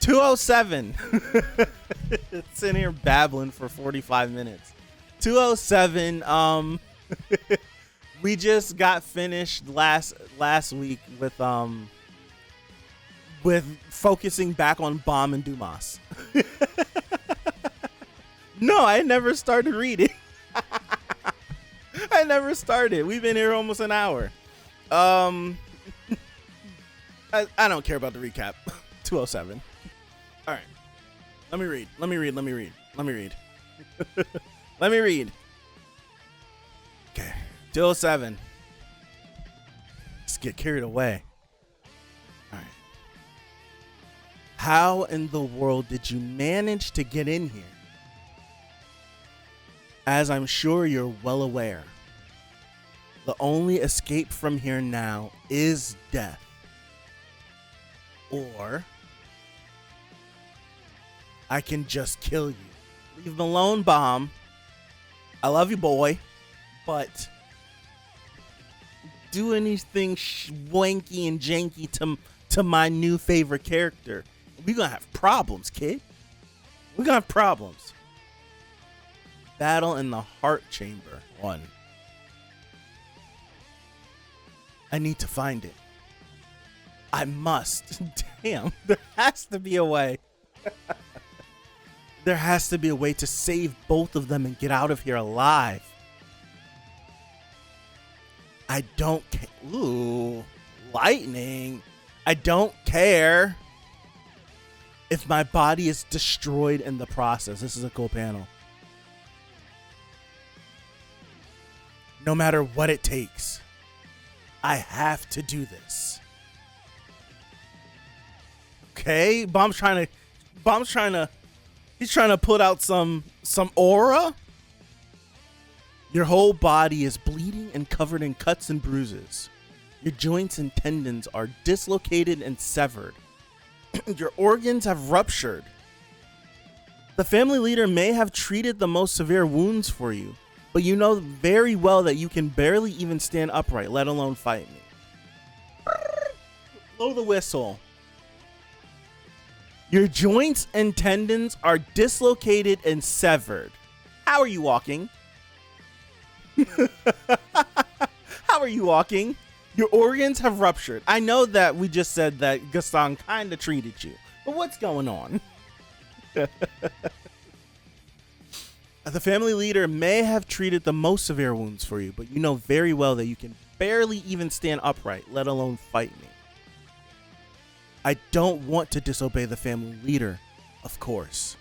207. It's in here babbling for 45 minutes. 207. We just got finished last week with focusing back on Baam and Dumas. No, I never started reading. I never started. We've been here almost an hour. I don't care about the recap. 207. All right. Let me read. Okay. 207. Let's get carried away. All right. How in the world did you manage to get in here? As I'm sure you're well aware, the only escape from here now is death. Or I can just kill you. Leave me alone, Baam. I love you, boy. But do anything wanky and janky to my new favorite character. We're going to have problems, kid. We're going to have problems. Battle in the Heart Chamber 1. I need to find it. I must. Damn, there has to be a way. There has to be a way to save both of them and get out of here alive. I don't care. Ooh, lightning. I don't care if my body is destroyed in the process. This is a cool panel. No matter what it takes, I have to do this. Okay, Baam's trying to put out some aura. Your whole body is bleeding and covered in cuts and bruises. Your joints and tendons are dislocated and severed. Your organs have ruptured. The family leader may have treated the most severe wounds for you, but you know very well that you can barely even stand upright, let alone fight me. Blow the whistle. Your joints and tendons are dislocated and severed. How are you walking? How are you walking? Your organs have ruptured. I know that we just said that Gaston kind of treated you, but what's going on? The family leader may have treated the most severe wounds for you, but you know very well that you can barely even stand upright, let alone fight me. I don't want to disobey the family leader, of course.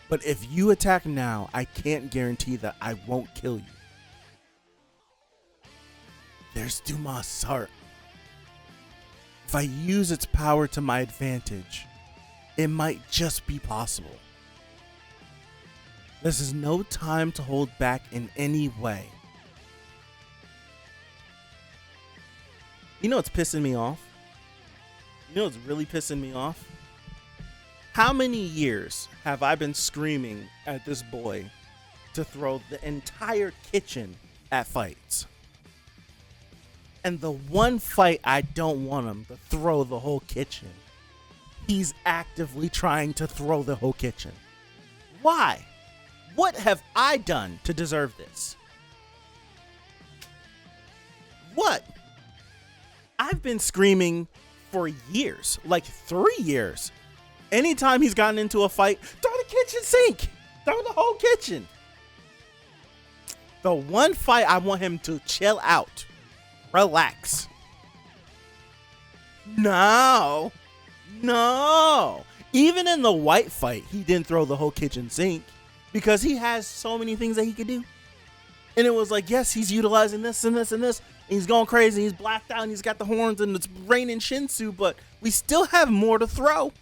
But if you attack now, I can't guarantee that I won't kill you. There's Dumas' heart. If I use its power to my advantage, it might just be possible. This is no time to hold back in any way. You know what's pissing me off? You know what's really pissing me off? How many years have I been screaming at this boy to throw the entire kitchen at fights? And the one fight I don't want him to throw the whole kitchen, he's actively trying to throw the whole kitchen. Why? What have I done to deserve this? What? I've been screaming for years, like 3 years. Anytime he's gotten into a fight, throw the kitchen sink, throw the whole kitchen. The one fight I want him to chill out, relax. No. Even in the white fight, he didn't throw the whole kitchen sink because he has so many things that he could do. And it was like, yes, he's utilizing this and this and this. And he's going crazy. He's blacked out and he's got the horns and it's raining Shinsu, but we still have more to throw.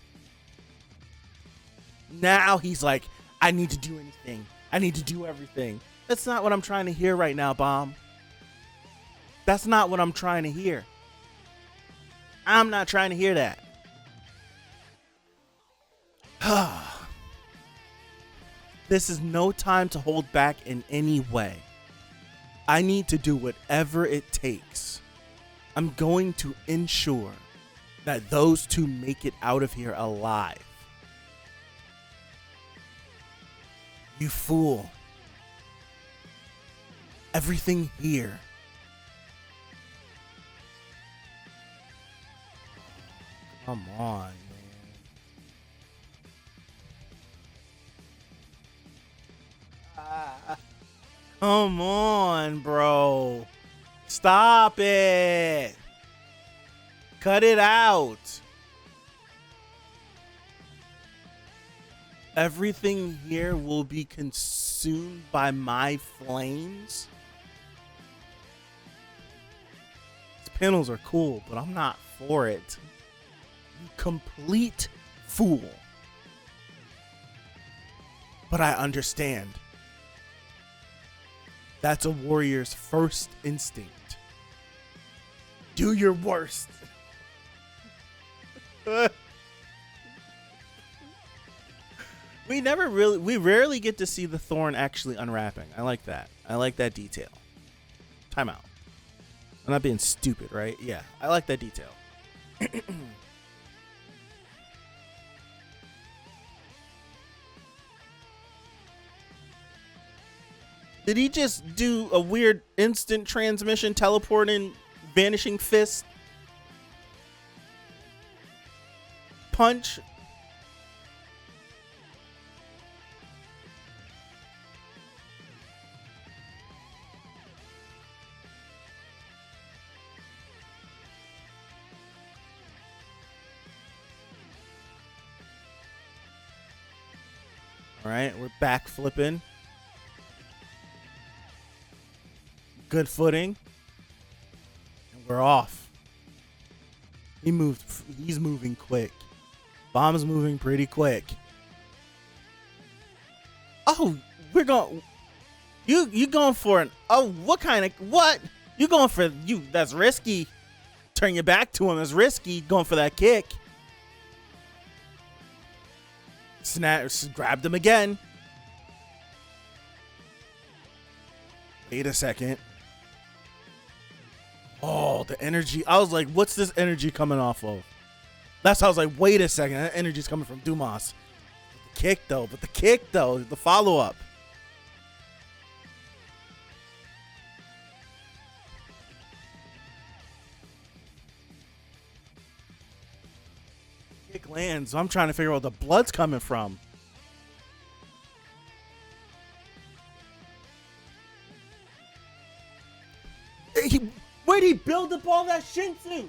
Now he's like, I need to do anything. I need to do everything. That's not what I'm trying to hear right now, Baam. That's not what I'm trying to hear. I'm not trying to hear that. This is no time to hold back in any way. I need to do whatever it takes. I'm going to ensure that those two make it out of here alive. You fool. Everything here. Come on, man. Come on, bro. Stop it. Cut it out. Everything here will be consumed by my flames. These panels are cool, but I'm not for it. You complete fool. But I understand. That's a warrior's first instinct. Do your worst. We rarely get to see the thorn actually unwrapping. I like that. I like that detail. Time out. I'm not being stupid, right? Yeah, I like that detail. Did he just do a weird instant transmission, teleporting, vanishing fist punch? All right, we're back flipping. Good footing. And we're off. He's moving quick. Baam's moving pretty quick. Oh, we're going. You going for an? Oh, what? You going for you? That's risky. Turn your back to him is risky. Going for that kick. Grabbed him again. Wait a second. Oh, the energy. I was like, what's this energy coming off of? That's how I was like, wait a second. That energy's coming from Dumas. The kick, though. The follow-up. Kick lands. So I'm trying to figure out where the blood's coming from. Where'd he build up all that Shinsu?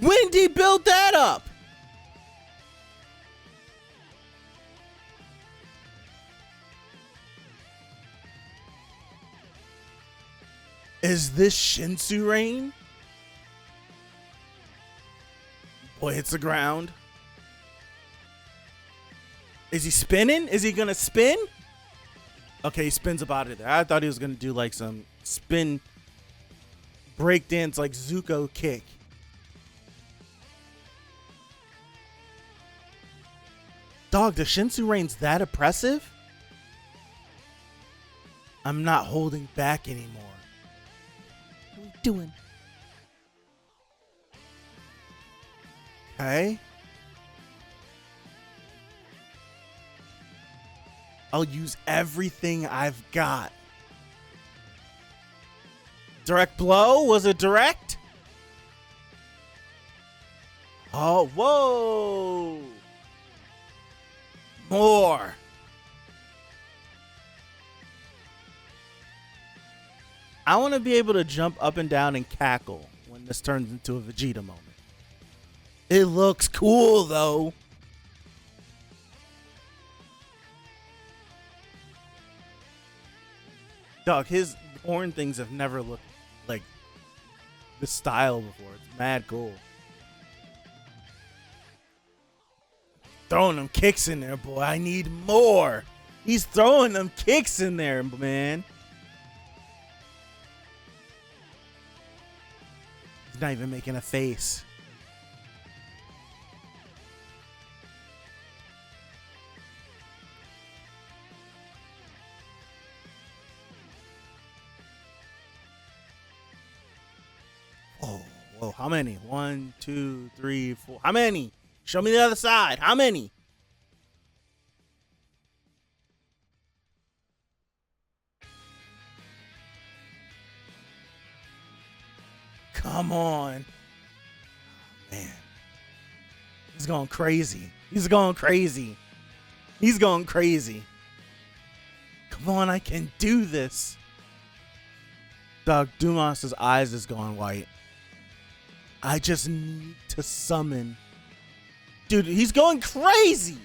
When did he build that up? Is this Shinsu rain? Boy hits the ground. Is he spinning? Is he gonna spin? Okay, he spins up out of there. I thought he was gonna do like some spin breakdance like Zuko kick. Dog, the Shinsu rain's that oppressive? I'm not holding back anymore. What are we doing? Okay. I'll use everything I've got. Direct blow? Was it direct? Oh, whoa. More. I want to be able to jump up and down and cackle when this turns into a Vegeta moment. It looks cool, though. Dog, his horn things have never looked like this style before. It's mad cool. Throwing them kicks in there, boy. I need more. He's throwing them kicks in there, man. He's not even making a face. Oh, Whoa, how many? 1, 2, 3, 4. How many? Show me the other side. How many? Come on. Man. He's going crazy. He's going crazy. He's going crazy. Come on, I can do this. Dog, Dumas's eyes is going white. I just need to summon. Dude, he's going crazy.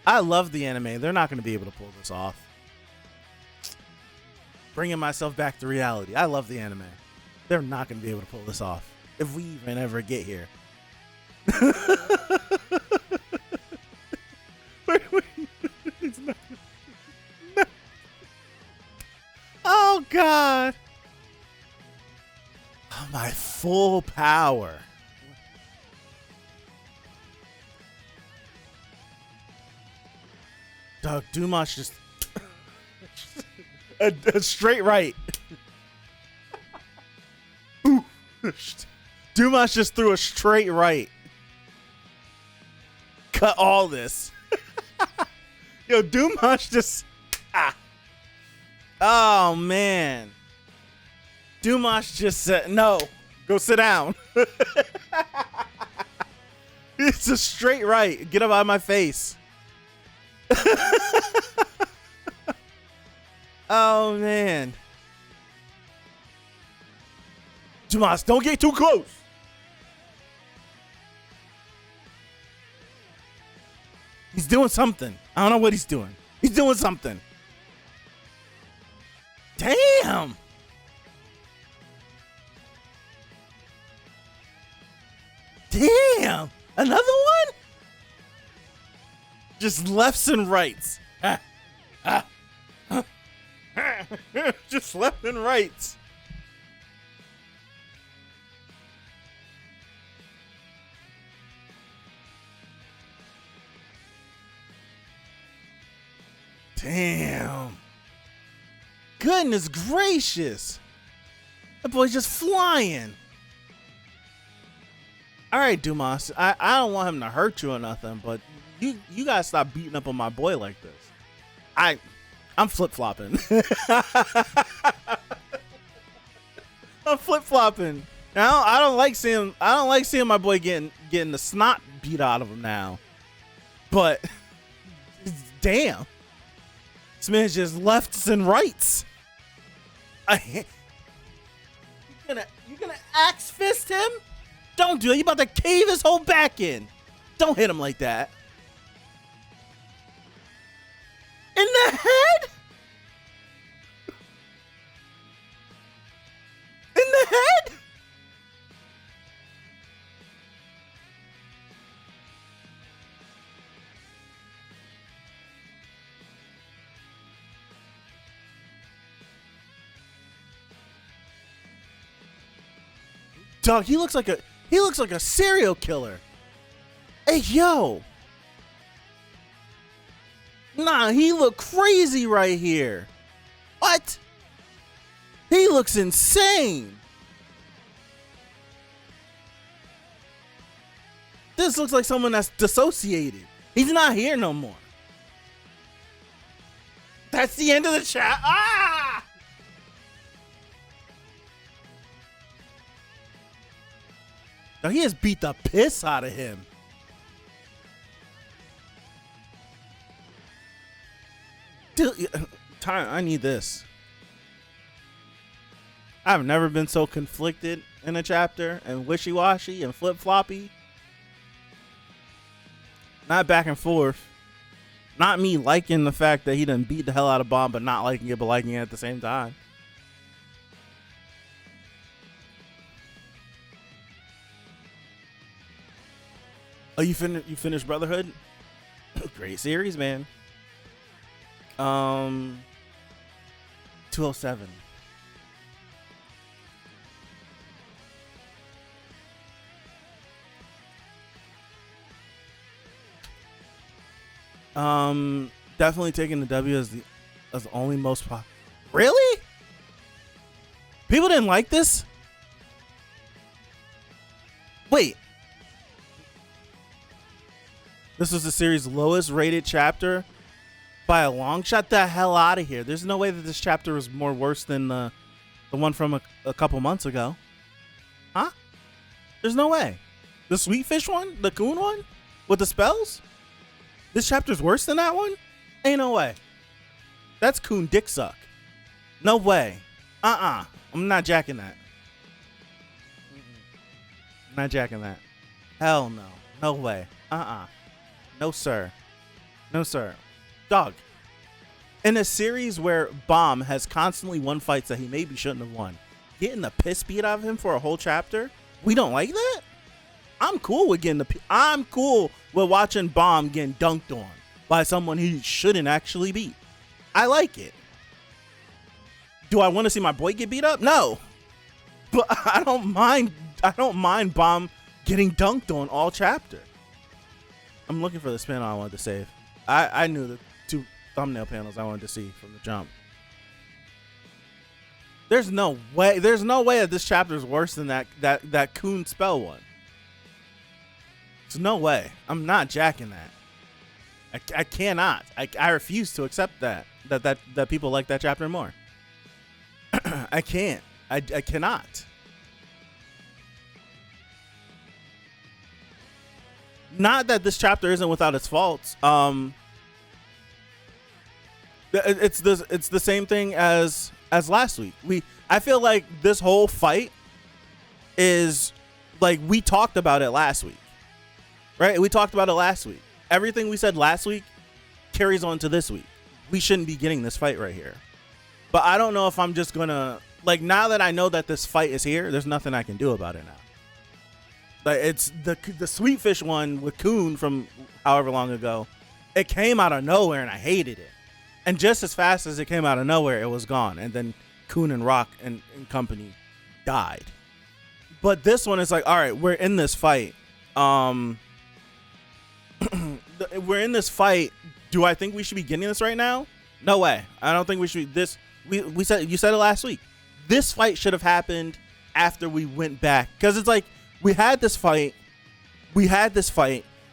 I love the anime. They're not going to be able to pull this off. Bringing myself back to reality. I love the anime. They're not going to be able to pull this off. If we even ever get here. wait. It's not. No. Oh, God. Oh, my full power. Dog, Dumas just... a straight right. Ooh. Dumas just threw a straight right. Cut all this. Yo, Dumas just... Oh, man. Dumas just said, no, go sit down. It's a straight right. Get up out of my face. Oh, man. Dumas, don't get too close. He's doing something. I don't know what he's doing. He's doing something. Damn. Damn. Another one? Just lefts and rights. Just left and rights. Damn. Goodness gracious. That boy's just flying. All right, Dumas. I don't want him to hurt you or nothing, but you gotta stop beating up on my boy like this. I'm flip-flopping. I'm flip-flopping. Now I don't like seeing my boy getting the snot beat out of him now. But damn. This man's just lefts and rights. You gonna axe fist him? Don't do it. You about to cave his whole back in. Don't hit him like that. In the head? In the head? Dog, he looks like a serial killer. Hey, yo. Nah, he look crazy right here. What? He looks insane. This looks like someone that's dissociated. He's not here no more. That's the end of the chat. Ah! Now he has beat the piss out of him. Dude, I need this. I've never been so conflicted in a chapter and wishy-washy and flip-floppy. Not back and forth. Not me liking the fact that he done beat the hell out of Baam, but not liking it, but liking it at the same time. Oh, you finished Brotherhood? Great series, man. 207. Definitely taking the W as the only most Really? People didn't like this? Wait. This was the series' lowest rated chapter by a long shot? The hell out of here. There's no way that this chapter was more worse than the one from a couple months ago. Huh? There's no way. The Sweetfish one? The Coon one? With the spells? This chapter's worse than that one? Ain't no way. That's Coon dick suck. No way. I'm not jacking that. I'm not jacking that. Hell no. No way. No sir. No sir. Dog. In a series where Baam has constantly won fights that he maybe shouldn't have won, getting the piss beat out of him for a whole chapter, we don't like that? I'm cool with I'm cool with watching Baam getting dunked on by someone he shouldn't actually beat. I like it. Do I want to see my boy get beat up? No. But I don't mind Baam getting dunked on all chapter. I'm looking for the panel I wanted to save. I knew the two thumbnail panels I wanted to see from the jump. There's no way that this chapter is worse than that Coon spell one. There's no way. I'm not jacking that. I cannot. I refuse to accept that people like that chapter more. I can't. I cannot. Not that this chapter isn't without its faults. It's the same thing as last week. I feel like this whole fight is like we talked about it last week. Right? We talked about it last week. Everything we said last week carries on to this week. We shouldn't be getting this fight right here. But I don't know if I'm just gonna, like, now that I know that this fight is here, there's nothing I can do about it now. Like, it's the Sweetfish one with Coon from however long ago. It came out of nowhere and I hated it. And just as fast as it came out of nowhere, it was gone. And then Coon and Rock and company died. But this one is like, all right, we're in this fight. We're in this fight. Do I think we should be getting this right now? No way. I don't think we should. You said it last week. This fight should have happened after we went back, because it's like we had this fight.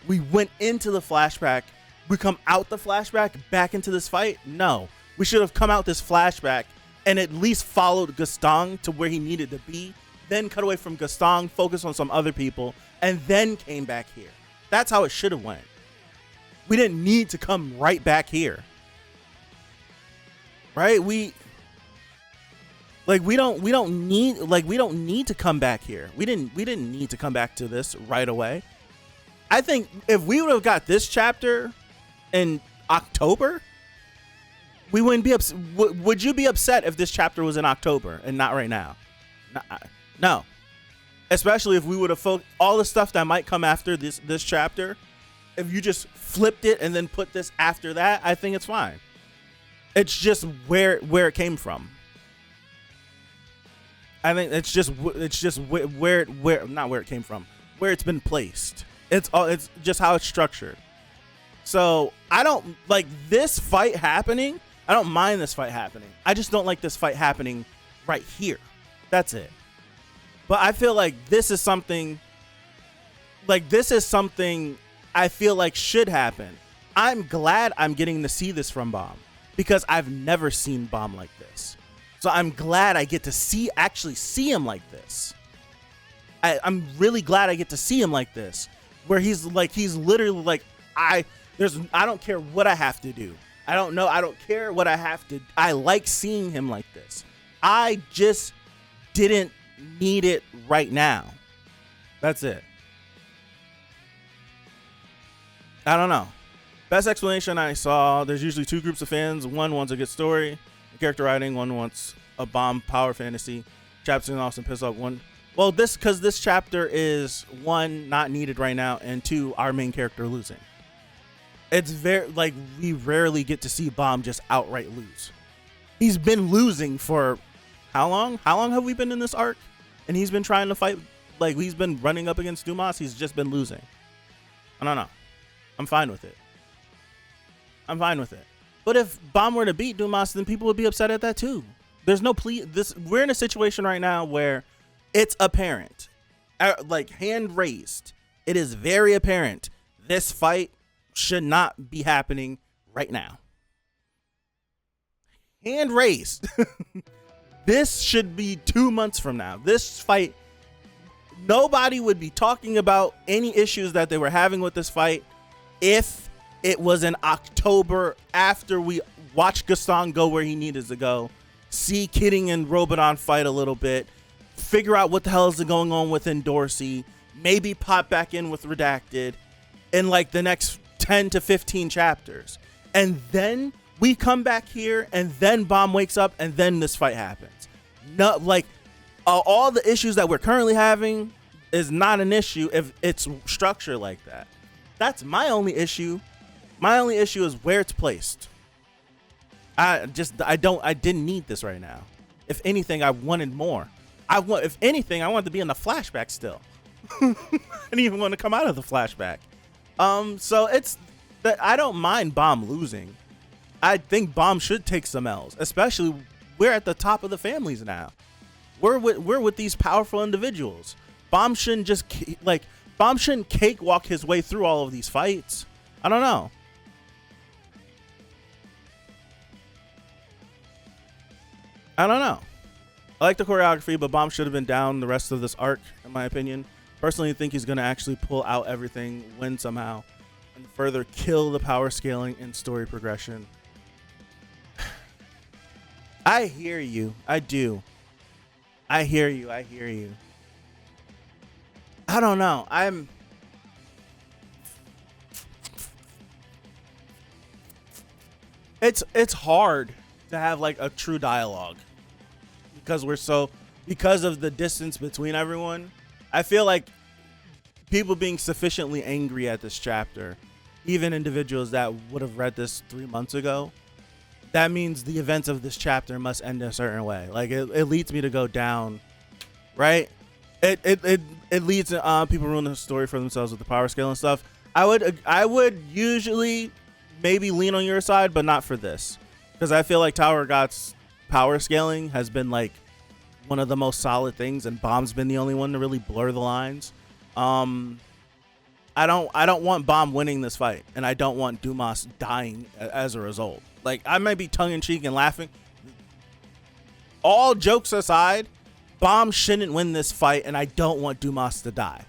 We went into the flashback. We come out the flashback back into this fight. No, we should have come out this flashback and at least followed Gaston to where he needed to be. Then cut away from Gaston, focus on some other people, and then came back here. That's how it should have went. We didn't need to come right back here. Right? We don't need to come back here. We didn't need to come back to this right away. I think if we would have got this chapter in October, we wouldn't be upset. Would you be upset if this chapter was in October and not right now? No. Especially if we would have all the stuff that might come after this chapter. If you just flipped it and then put this after that, I think it's fine. It's just where it came from. I think it's just where not where it came from, where it's been placed. It's just how it's structured. So I don't like this fight happening. I don't mind this fight happening. I just don't like this fight happening right here. That's it. But I feel like this is something I feel like should happen. I'm glad I'm getting to see this from Baam, because I've never seen Baam like this. So I'm glad I get to actually see him like this. I'm really glad I get to see him like this, where he's literally like, I don't care what I have to do. I don't care what I have to. I like seeing him like this. I just didn't need it right now. That's it. I don't know. Best explanation I saw, there's usually two groups of fans. One wants a good story, character writing. One wants a Baam power fantasy. Chapter and Austin piss off one. Well, because this chapter is, one, not needed right now, and two, our main character losing. It's very, like, we rarely get to see Baam just outright lose. He's been losing for how long? How long have we been in this arc? And he's been trying to fight, like, he's been running up against Dumas. He's just been losing. I don't know. I'm fine with it. But if Baam were to beat Dumas, then people would be upset at that too. There's no plea. We're in a situation right now where it's apparent, like hand raised. It is very apparent this fight should not be happening right now. Hand raised. This should be 2 months from now. This fight, nobody would be talking about any issues that they were having with this fight if it was in October after we watched Gaston go where he needed to go, see Kidding and Robodon fight a little bit, figure out what the hell is going on within Dorsey, maybe pop back in with Redacted in like the next 10 to 15 chapters. And then we come back here and then Baam wakes up and then this fight happens. No, like all the issues that we're currently having is not an issue if it's structured like that. That's my only issue. My only issue is where it's placed. I didn't need this right now. If anything, I wanted more. If anything, I wanted to be in the flashback still. I didn't even want to come out of the flashback. So it's that I don't mind Baam losing. I think Baam should take some L's, especially we're at the top of the families now. We're with these powerful individuals. Baam shouldn't cakewalk his way through all of these fights. I don't know. I like the choreography, but Baam should have been down the rest of this arc, in my opinion. Personally, I think he's going to actually pull out everything, win somehow, and further kill the power scaling and story progression. I hear you. I do. I hear you. I don't know. It's hard to have like a true dialogue because of the distance between everyone. I feel like people being sufficiently angry at this chapter, even individuals that would have read this 3 months ago, that means the events of this chapter must end a certain way. Like it leads me to go down, right? It leads to people ruin the story for themselves with the power scale and stuff. I would usually maybe lean on your side, but not for this, because I feel like Tower of God's power scaling has been like one of the most solid things, and Baam's been the only one to really blur the lines. I don't want Baam winning this fight, and I don't want Dumas dying as a result. Like, I might be tongue-in-cheek and laughing. All jokes aside, Baam shouldn't win this fight, and I don't want Dumas to die.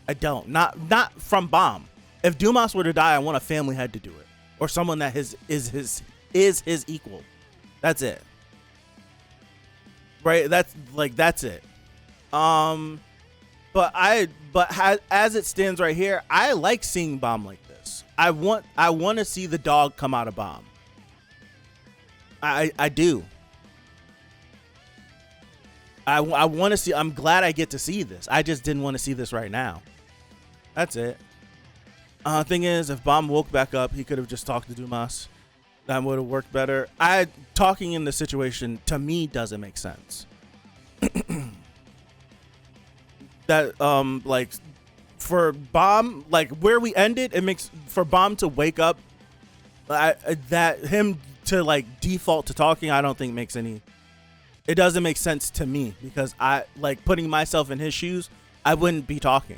I don't. Not from Baam. If Dumas were to die, I want a family head to do it, or someone that is his equal. That's it. Right? That's it. But as it stands right here, I like seeing Baam like this. I want to see the dog come out of Baam. I do. I want to see. I'm glad I get to see this. I just didn't want to see this right now. That's it. Thing is, if Baam woke back up, he could have just talked to Dumas. That would have worked better. Talking in this situation to me doesn't make sense. That like for Baam, like where we ended, it makes for Baam to wake up. That him to like default to talking, I don't think makes any. It doesn't make sense to me, because I like putting myself in his shoes. I wouldn't be talking,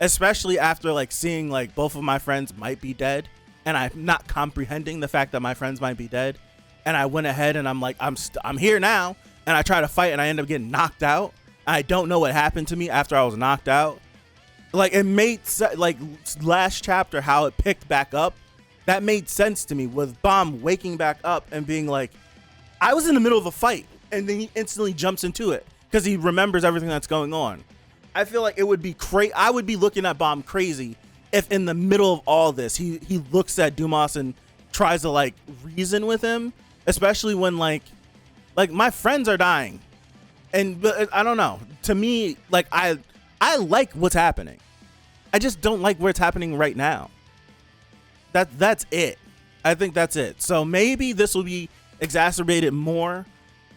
especially after like seeing like both of my friends might be dead, and I'm not comprehending the fact that my friends might be dead. And I went ahead and I'm like, I'm here now, and I try to fight and I end up getting knocked out. I don't know what happened to me after I was knocked out. Like it made like last chapter how it picked back up. That made sense to me with Baam waking back up and being like, I was in the middle of a fight, and then he instantly jumps into it because he remembers everything that's going on. I feel like it would be crazy. I would be looking at Baam crazy if in the middle of all this, he looks at Dumas and tries to like reason with him, especially when like my friends are dying. And I don't know. To me, like I like what's happening. I just don't like where it's happening right now. That's it. I think that's it. So maybe this will be exacerbated more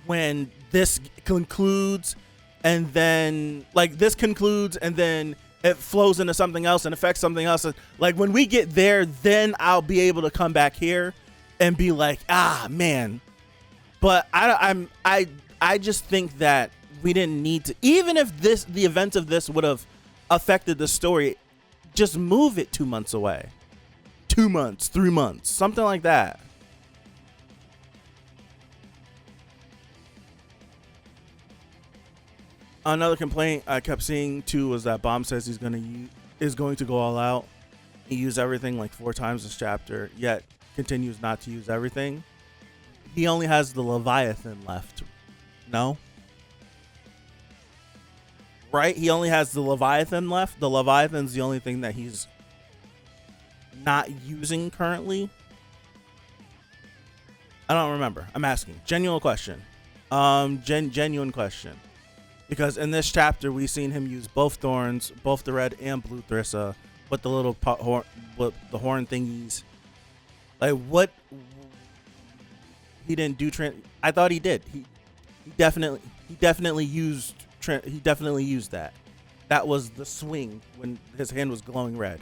when this concludes, and then like this concludes and then it flows into something else and affects something else. Like when we get there, then I'll be able to come back here and be like, ah man. But I I just think that we didn't need to, even if the event of this would have affected the story, just move it 2 months away. 2 months, 3 months, something like that. Another complaint I kept seeing too was that Baam says is going to go all out. He used everything like 4 times this chapter, yet continues not to use everything. He only has the Leviathan left. No? Right? He only has the Leviathan left. The Leviathan's the only thing that he's not using currently. I don't remember. I'm asking. Genuine question. Genuine question. Because in this chapter, we've seen him use both thorns, both the red and blue Thrissa, with the little with the horn thingies. Like, what? He didn't do. I thought he did. He definitely used that. That was the swing when his hand was glowing red.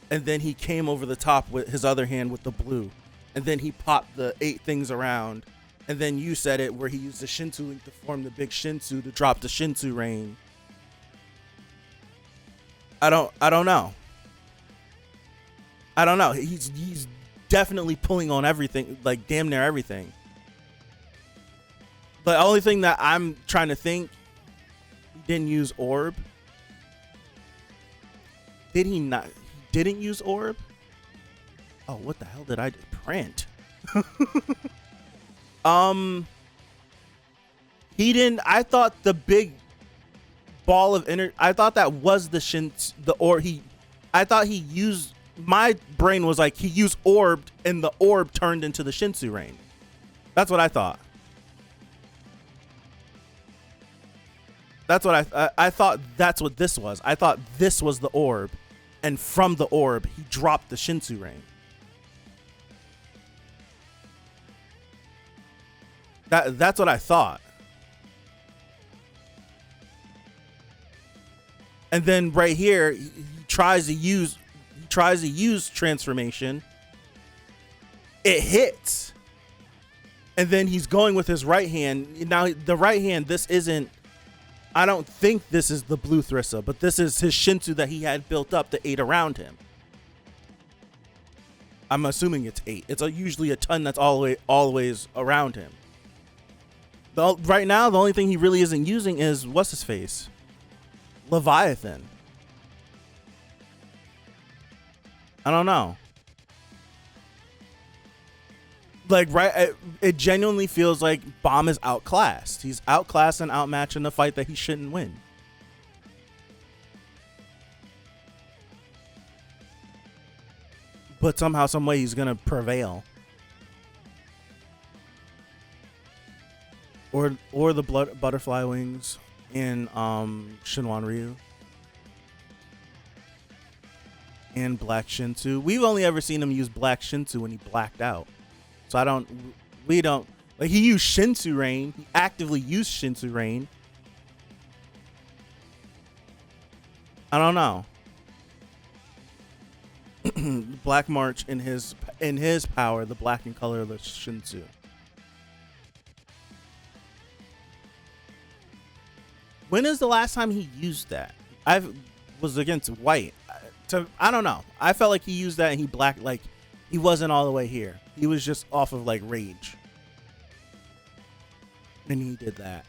And then he came over the top with his other hand with the blue. And then he popped the 8 things around. And then you said it where he used the Shinsu link to form the big Shinsu to drop the Shinsu rain. I don't know. I don't know. He's definitely pulling on everything, like damn near everything. The only thing that I'm trying to think, he didn't use orb. Did he not? He didn't use orb? Oh, what the hell did I do? Print. He didn't. I thought the big ball of energy, I thought that was I thought he used, my brain was like he used orbed and the orb turned into the Shinsu rain. That's what I thought. That's what I thought. That's what this was. I thought this was the orb, and from the orb he dropped the Shinsu rain. That's what I thought. And then right here, he tries to use transformation. It hits. And then he's going with his right hand. Now the right hand, this isn't, I don't think this is the blue Thrissa, but this is his Shinsu that he had built up, the 8 around him. I'm assuming it's 8. It's usually a ton that's always around him. Right now, the only thing he really isn't using is, what's his face? Leviathan. I don't know. Like, right, it genuinely feels like Baam is outclassed. He's outclassed and outmatched in a fight that he shouldn't win. But somehow, some way, he's gonna prevail. Or the butterfly wings in Shinwan Ryu and Black Shinsu. We've only ever seen him use Black Shinsu when he blacked out. So we don't, like, he used Shinsu Rain. He actively used Shinsu Rain. I don't know. Black March in his power, the black and colorless Shinsu. When is the last time he used that? I was against white. I don't know. I felt like he used that and he blacked, like he wasn't all the way here. He was just off of like rage. And he did that.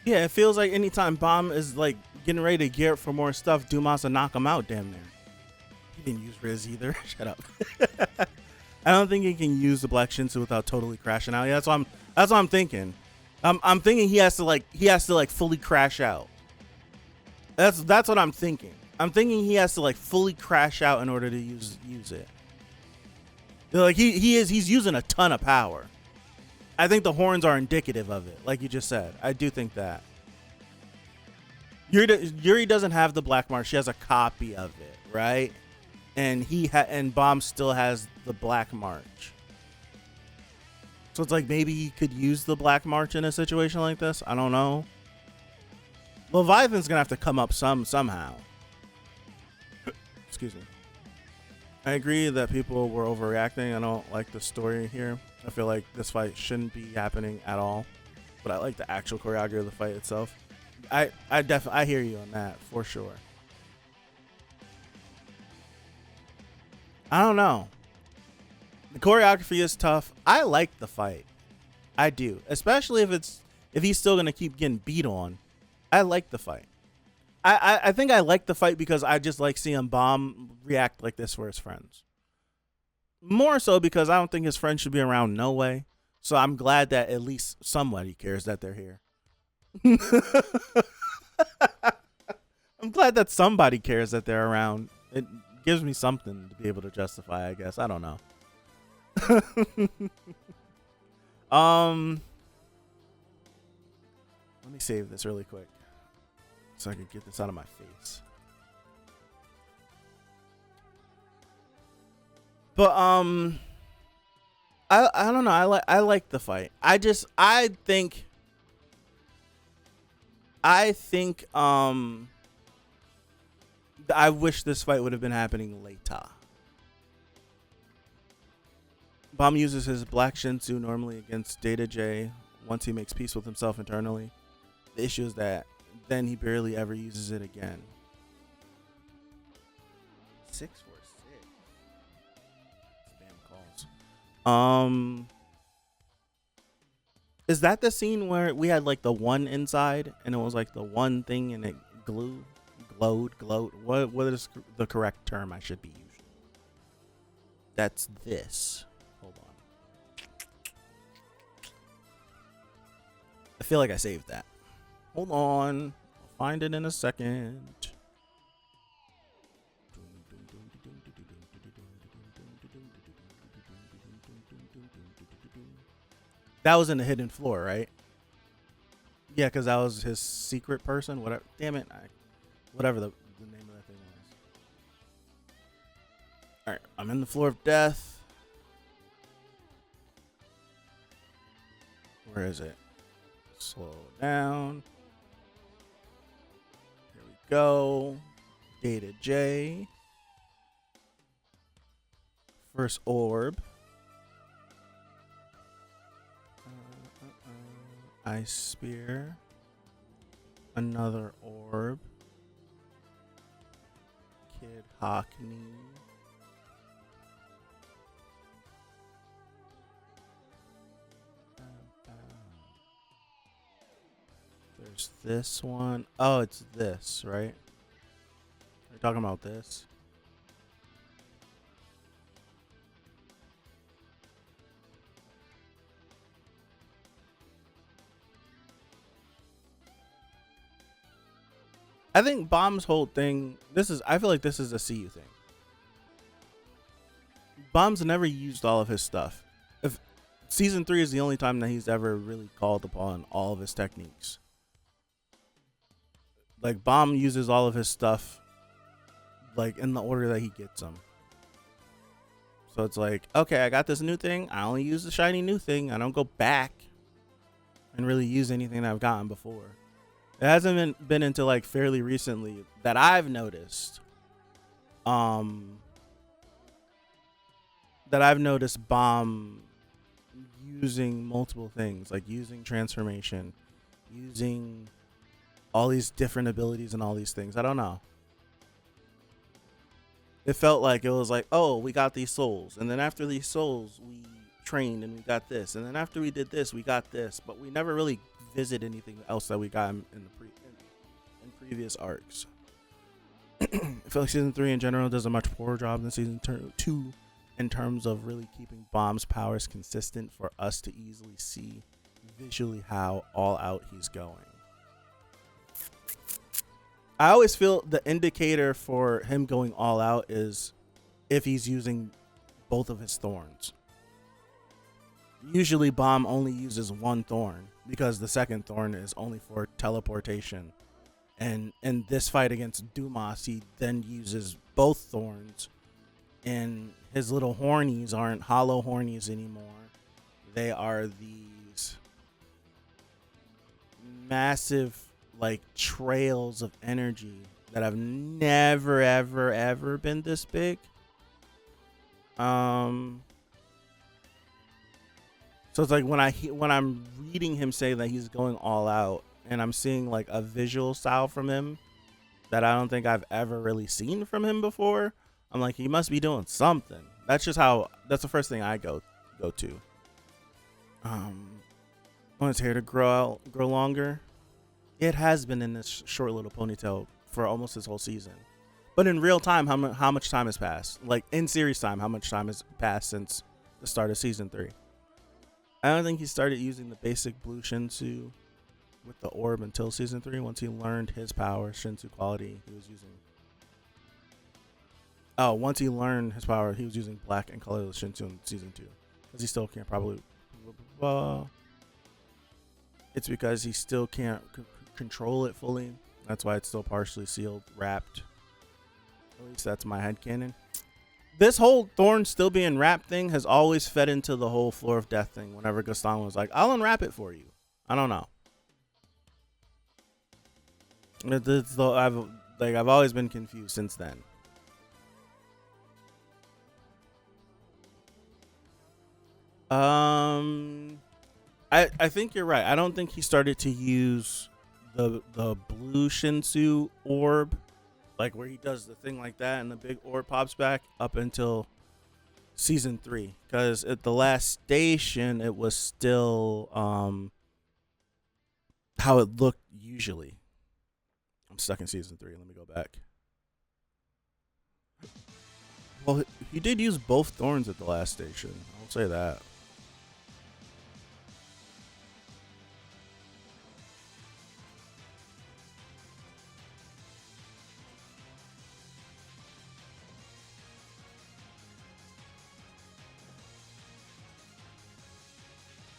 Yeah, it feels like anytime Baam is like getting ready to gear up for more stuff, Dumas will knock him out damn near. He didn't use Riz either. Shut up. I don't think he can use the black Shinsu without totally crashing out. Yeah, that's what I'm thinking. I'm thinking he has to like fully crash out. That's what I'm thinking. I'm thinking he has to like fully crash out in order to use it. Like he's using a ton of power. I think the horns are indicative of it, like you just said. I do think that. Yuri doesn't have the black mark. She has a copy of it, right? And and Baam still has the black march. So it's like maybe he could use the black march in a situation like this. I don't know. Leviathan's gonna have to come up somehow. Excuse me. I agree that people were overreacting. I don't like the story here. I feel like this fight shouldn't be happening at all. But I like the actual choreography of the fight itself. I hear you on that for sure. I don't know. The choreography is tough. I like the fight. I do. Especially if he's still gonna keep getting beat on. I like the fight. I think I like the fight because I just like seeing Baam react like this for his friends. More so because I don't think his friends should be around no way. So I'm glad that at least somebody cares that they're here. I'm glad that somebody cares that they're around. It gives me something to be able to justify, I guess. I don't know. Let me save this really quick so I can get this out of my face. But I don't know. I like the fight. I think I wish this fight would have been happening later. Baam uses his black Shinsu normally against Data J once he makes peace with himself internally. The issue is that then he barely ever uses it again. 646. Spam calls. Is that the scene where we had like the one inside and it was like the one thing and it glowed? What is the correct term I should be using? That's this. Hold on. I feel like I saved that. Hold on. I'll find it in a second. That was in the hidden floor, right? Yeah, because that was his secret person. Whatever. Damn it. Whatever the name of that thing was. Alright, I'm in the floor of death. Where is it? Slow down. Here we go. Data J. First orb. Ice spear. Another orb. Kid Hockney. There's this one. Oh, it's this, right? We're talking about this. I think Baam's whole thing, I feel like this is a CU thing. Baam's never used all of his stuff. If season 3 is the only time that he's ever really called upon all of his techniques. Like Baam uses all of his stuff like in the order that he gets them. So it's like, okay, I got this new thing. I only use the shiny new thing. I don't go back and really use anything that I've gotten before. It hasn't been until like fairly recently that I've noticed Baam using multiple things, like using transformation, using all these different abilities and all these things. I don't know. It felt like it was like, oh, we got these souls, and then after these souls we trained and we got this, and then after we did this we got this, but we never really visit anything else that we got in previous arcs. I feel like season 3 in general does a much poorer job than season 2 in terms of really keeping Baam's powers consistent for us to easily see visually how all out he's going. I always feel the indicator for him going all out is if he's using both of his thorns. Usually Baam only uses one thorn because the second thorn is only for teleportation. And in this fight against Dumas, he then uses both thorns, and his little hornies aren't hollow hornies anymore. They are these massive like trails of energy that have never ever been this big. So it's like when I'm reading him say that he's going all out, and I'm seeing like a visual style from him that I don't think I've ever really seen from him before, I'm like, he must be doing something. That's the first thing I go to. Want his hair to grow longer. It has been in this short little ponytail for almost this whole season. But in real time, how much time has passed? Like in series time, how much time has passed since the start of season 3? I don't think he started using the basic blue Shinsu with the orb until season 3. Once he learned his power, Shinsu quality, he was using. Oh, once he learned his power, he was using black and colorless Shinsu in season 2. Because he still can't probably. It's because he still can't control it fully. That's why it's still partially sealed, wrapped. At least that's my headcanon. This whole thorn still being wrapped thing has always fed into the whole floor of death thing. Whenever Gaston was like, "I'll unwrap it for you." I don't know. I've always been confused since then. I think you're right. I don't think he started to use the blue Shinsu orb, like where he does the thing like that and the big orb pops back, up until season 3. Because at the last station, it was still how it looked usually. I'm stuck in season 3. Let me go back. Well, he did use both thorns at the last station. I'll say that.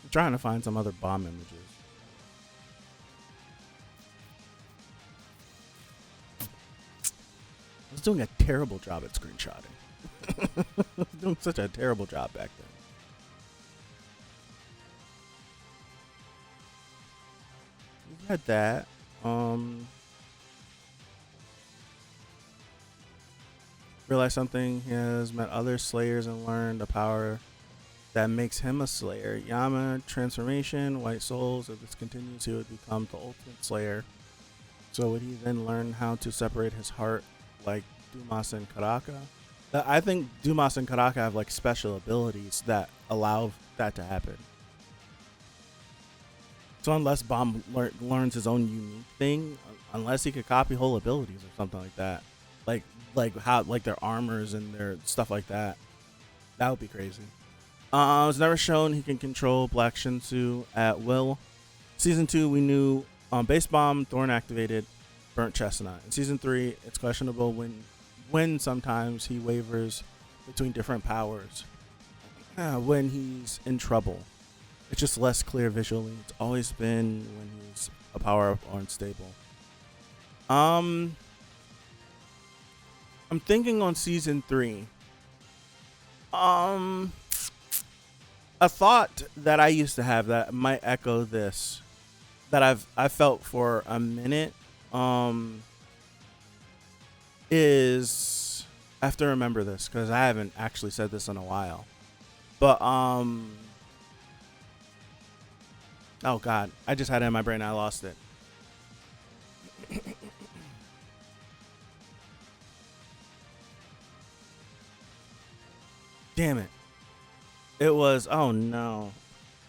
I'm trying to find some other Baam images. I was doing a terrible job at screenshotting. I was doing such a terrible job back then. We had that. Realized something. He has met other slayers and learned a power that makes him a slayer. Yama transformation, white souls. If this continues, he would become the ultimate slayer. So would he then learn how to separate his heart like Dumas and Karaka? I think Dumas and Karaka have like special abilities that allow that to happen. So unless Baam learns his own unique thing, unless he could copy whole abilities or something like that, like how like their armors and their stuff like that, that would be crazy. It was never shown he can control Black Shinsu at will. Season 2, we knew base bomb, thorn activated, burnt chestnut. In season 3, it's questionable when sometimes he wavers between different powers. When he's in trouble, it's just less clear visually. It's always been when he's a power up or unstable. I'm thinking on season 3. A thought that I used to have that might echo this, that I felt for a minute, is, I have to remember this because I haven't actually said this in a while, but oh god, I just had it in my brain, I lost it. Damn it. It was, oh no.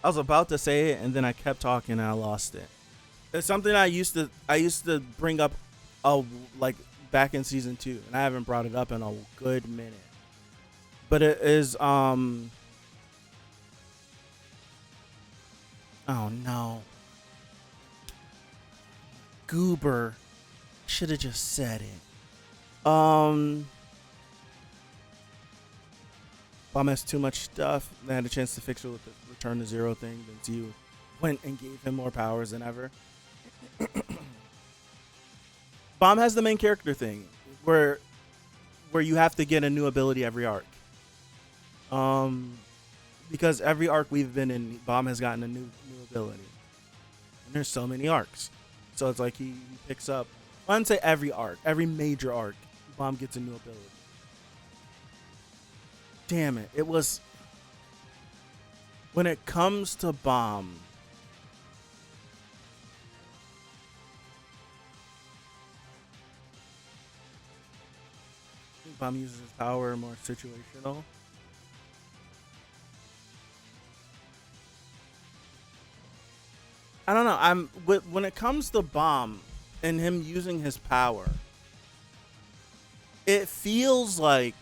I was about to say it and then I kept talking and I lost it. It's something I used to bring up like back in season 2, and I haven't brought it up in a good minute. but it is oh no, Goober should have just said it. Baam has too much stuff. They had a chance to fix it with the return to zero thing. Then Tiu went and gave him more powers than ever. Baam has the main character thing where you have to get a new ability every arc. Because every arc we've been in, Baam has gotten a new ability. And there's so many arcs. So it's like he picks up, I wouldn't say every arc, every major arc, Baam gets a new ability. Damn it. It was, when it comes to Baam, I think Baam uses his power more situational. I don't know. When it comes to Baam and him using his power, it feels like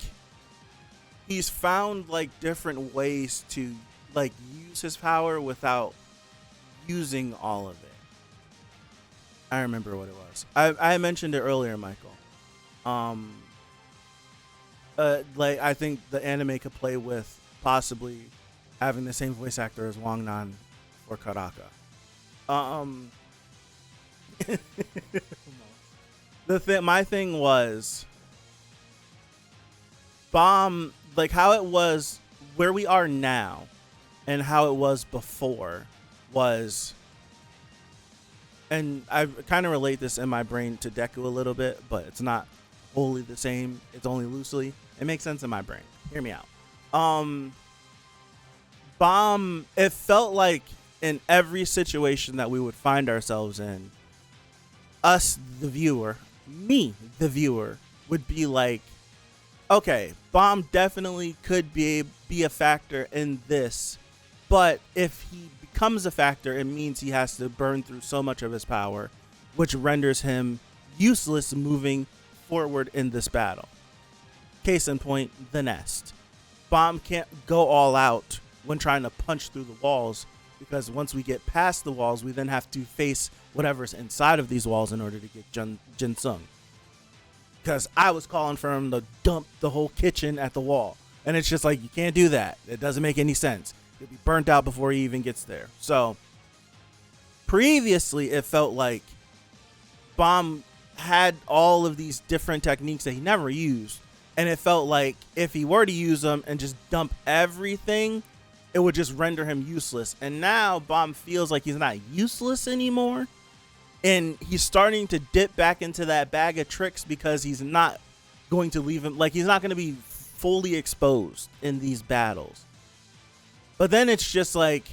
he's found like different ways to like use his power without using all of it. I remember what it was. I mentioned it earlier, Michael. Like I think the anime could play with possibly having the same voice actor as Wangnan or Karaka. My thing was Baam, like how it was where we are now and how it was before was, and I kind of relate this in my brain to Deku a little bit, but it's not wholly the same. It's only loosely. It makes sense in my brain. Hear me out. Baam, it felt like in every situation that we would find ourselves in, us, the viewer, me, the viewer, would be like, okay, Baam definitely could be a factor in this, but if he becomes a factor, it means he has to burn through so much of his power, which renders him useless moving forward in this battle. Case in point, the nest. Baam can't go all out when trying to punch through the walls, because once we get past the walls, we then have to face whatever's inside of these walls in order to get Jinsung. Because I was calling for him to dump the whole kitchen at the wall. And it's just like, you can't do that. It doesn't make any sense. He'll be burnt out before he even gets there. So, previously, it felt like Baam had all of these different techniques that he never used. And it felt like if he were to use them and just dump everything, it would just render him useless. And now Baam feels like he's not useless anymore. And he's starting to dip back into that bag of tricks because he's not going to leave him, like he's not going to be fully exposed in these battles. But then it's just like,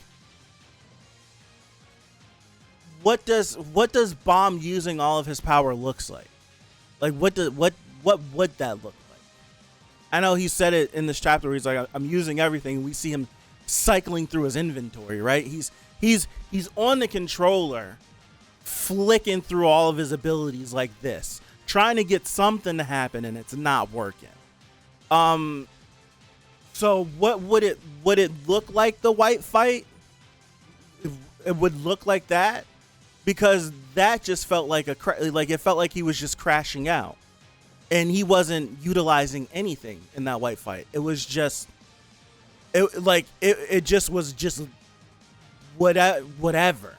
what does Baam using all of his power looks like? Like what would that look like? I know he said it in this chapter where he's like, I'm using everything. We see him cycling through his inventory, right? He's on the controller, flicking through all of his abilities like this, trying to get something to happen, and it's not working. So what would it look like, the white fight? It would look like that, because that just felt like it felt like he was just crashing out, and he wasn't utilizing anything in that white fight. It was just it just was just whatever.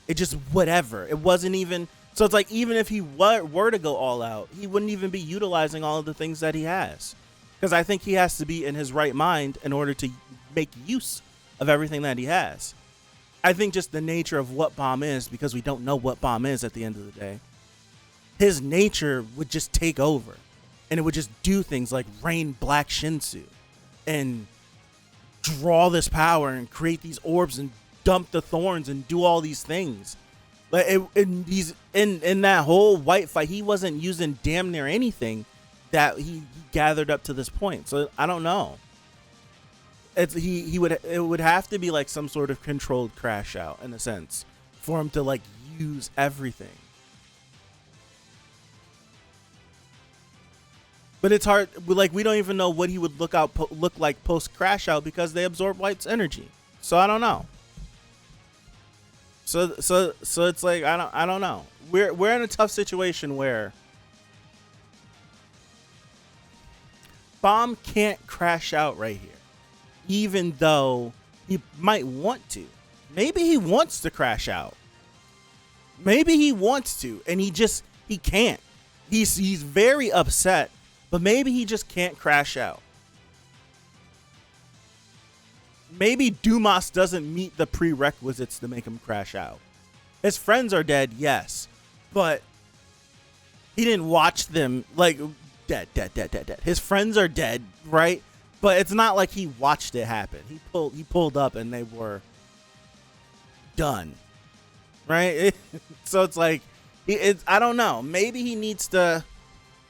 It just whatever. It wasn't even, so it's like, even if he were to go all out, he wouldn't even be utilizing all of the things that he has, because I think he has to be in his right mind in order to make use of everything that he has. I think just the nature of what Baam is, because we don't know what Baam is at the end of the day, his nature would just take over, and it would just do things like rain black Shinsu and draw this power and create these orbs and dump the thorns and do all these things. Like he's in that whole white fight, he wasn't using damn near anything that he gathered up to this point. So I don't know. It would have to be like some sort of controlled crash out, in a sense, for him to like use everything. But it's hard. Like, we don't even know what he would look like post crash out because they absorb White's energy. So I don't know. So it's like I don't know. We're in a tough situation where Baam can't crash out right here, even though he might want to. Maybe he wants to crash out. Maybe he wants to, and he can't. He's very upset, but maybe he just can't crash out. Maybe Dumas doesn't meet the prerequisites to make him crash out. His friends are dead, yes, but he didn't watch them, like, dead. His friends are dead, right? But it's not like he watched it happen. He pulled up and they were done, right? So it's like, I don't know. Maybe he needs to,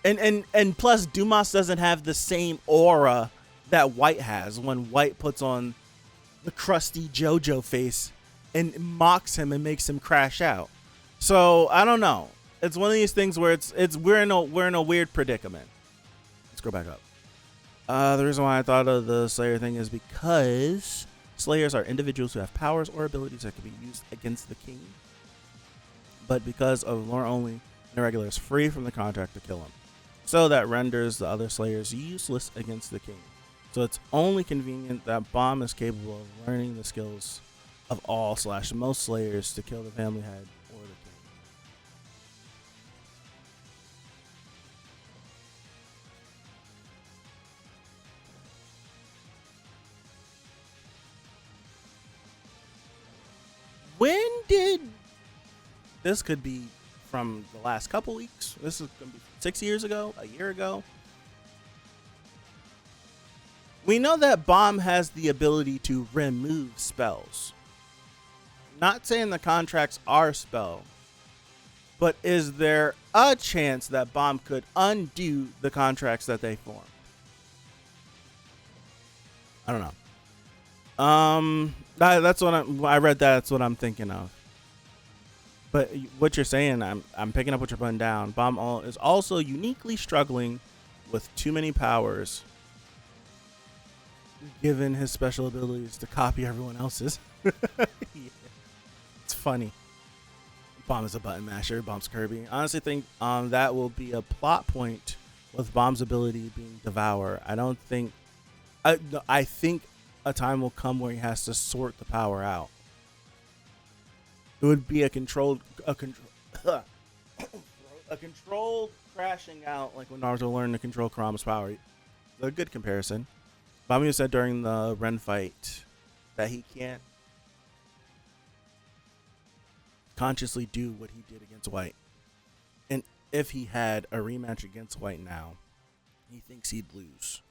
and plus Dumas doesn't have the same aura that White has when White puts on the crusty JoJo face and mocks him and makes him crash out. So I don't know. It's one of these things where we're in a weird predicament. Let's go back up. The reason why I thought of the Slayer thing is because Slayers are individuals who have powers or abilities that can be used against the king, but because of lore only, the Irregular is free from the contract to kill him. So that renders the other Slayers useless against the king. So it's only convenient that Baam is capable of learning the skills of all/most Slayers to kill the family head or the king. When did this could be from the last couple weeks? This is gonna be 6 years ago, a year ago. We know that Baam has the ability to remove spells. Not saying the contracts are spell, but is there a chance that Baam could undo the contracts that they formed? I don't know. That's what I read. That's what I'm thinking of. But what you're saying, I'm picking up what you're putting down. Baam is also uniquely struggling with too many powers, given his special abilities to copy everyone else's. Yeah. It's funny. Baam is a button masher. Baam's Kirby. I honestly think that will be a plot point with Baam's ability being Devour. I think a time will come where he has to sort the power out. It would be a controlled crashing out, like when Naruto learned to control Kurama's power. A good comparison. Bamiya said during the Ren fight that he can't consciously do what he did against White. And if he had a rematch against White now, he thinks he'd lose.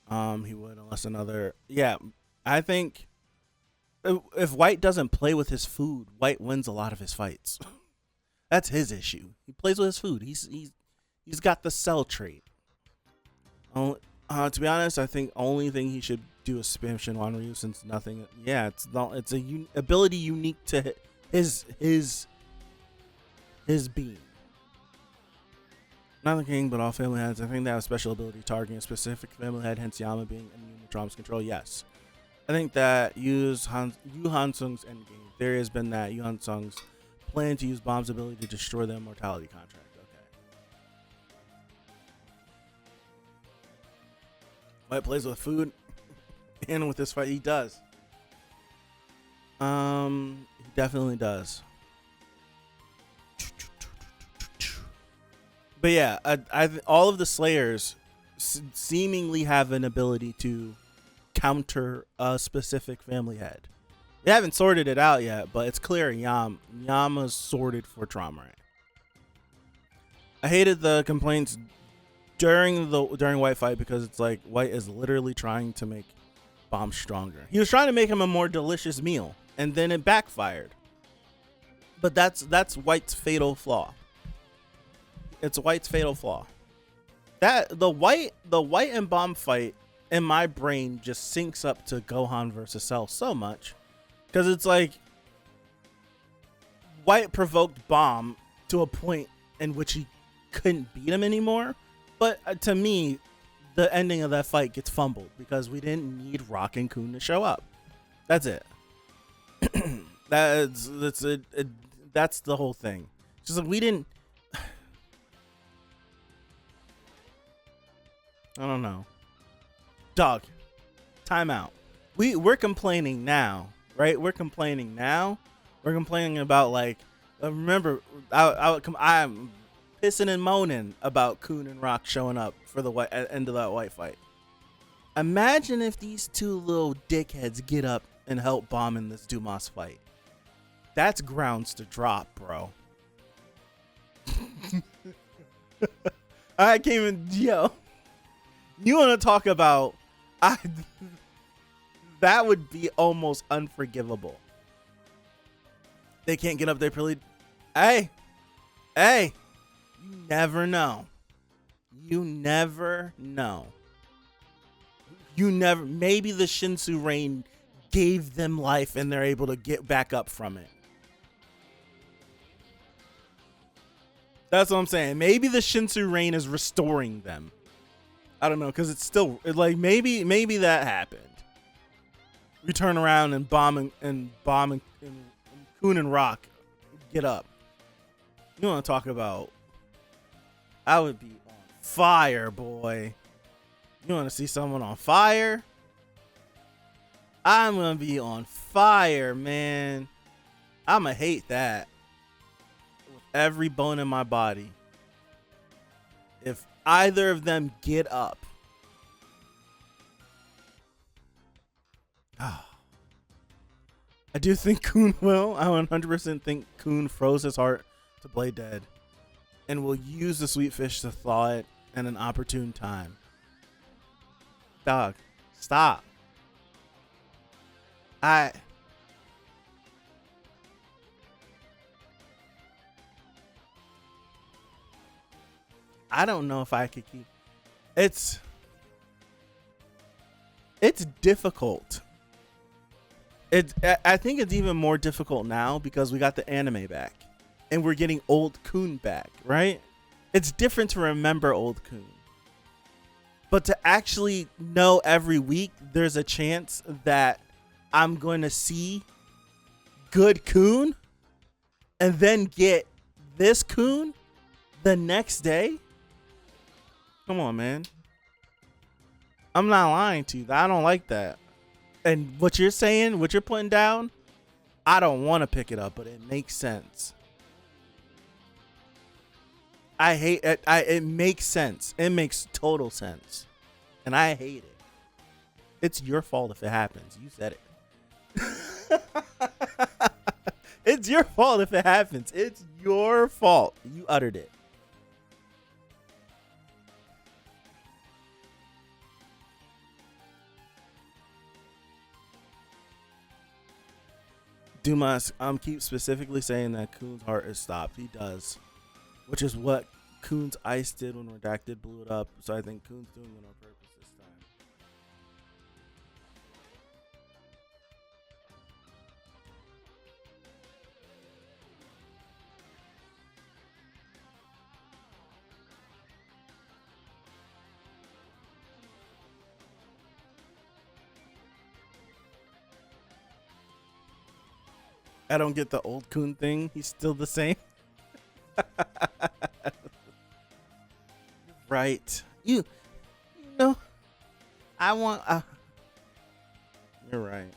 He would unless another... Yeah, I think if White doesn't play with his food, White wins a lot of his fights. That's his issue. He plays with his food. He's got the cell trait. To be honest, I think only thing he should do is spam Shinwan Ryu, since nothing. Yeah, it's a ability unique to his being. Not the king, but all family heads. I think they have a special ability targeting a specific family head, hence Yama being immune to Trauma's control. Yes. I think that Yu Hansung's endgame theory has been that Yu Hansung's plan to use Baam's ability to destroy the immortality contract. White plays with food and with this fight. He does. He definitely does. But yeah, all of the Slayers seemingly have an ability to counter a specific family head. They haven't sorted it out yet, but it's clear Yama's sorted for Trauma. I hated the complaints during White fight because it's like White is literally trying to make Baam stronger. He was trying to make him a more delicious meal, and then it backfired. But that's White's fatal flaw. It's White's fatal flaw. That the White and Baam fight in my brain just syncs up to Gohan versus Cell so much, because it's like White provoked Baam to a point in which he couldn't beat him anymore. But to me, the ending of that fight gets fumbled because we didn't need Rock and Coon to show up. That's it. That's the whole thing. Just like we didn't. I don't know. Dog. Time out. We're complaining now, right? We're complaining now. We're complaining about like. Remember, I'm pissing and moaning about Coon and Rock showing up for the end of that white fight. Imagine if these two little dickheads get up and help Baam in this Dumas fight. That's grounds to drop, bro. I can't even, yo. You want to talk about, that would be almost unforgivable. They can't get up there, really. Hey, you never know. Maybe the Shinsu Rain gave them life and they're able to get back up from it. That's what I'm saying. Maybe the Shinsu Rain is restoring them. I don't know, because it's still like maybe that happened. We turn around and Baam and Coon and Rock get up. You want to talk about? I would be on fire, boy. You want to see someone on fire? I'm gonna be on fire, man. I'ma hate that with every bone in my body. If either of them get up. I do think Coon will. I 100% think Coon froze his heart to play dead and will use the sweet fish to thaw it at an opportune time. Dog, stop. I don't know if I could keep. It's difficult. I think it's even more difficult now because we got the anime back and we're getting old Coon back, right? It's different to remember old Coon. But to actually know every week there's a chance that I'm going to see good Coon and then get this Coon the next day. Come on, man. I'm not lying to you. I don't like that. And what you're saying, what you're putting down, I don't want to pick it up, but it makes sense. I hate it. It makes sense. It makes total sense. And I hate it. It's your fault if it happens. You said it. It's your fault if it happens. It's your fault. You uttered it. Dumas, keep specifically saying that Coon's heart is stopped. He does. Which is what Coon's ice did when Redacted blew it up. So I think Coon's doing it on purpose this time. I don't get the old Coon thing. He's still the same. Right. You know, I want. You're right.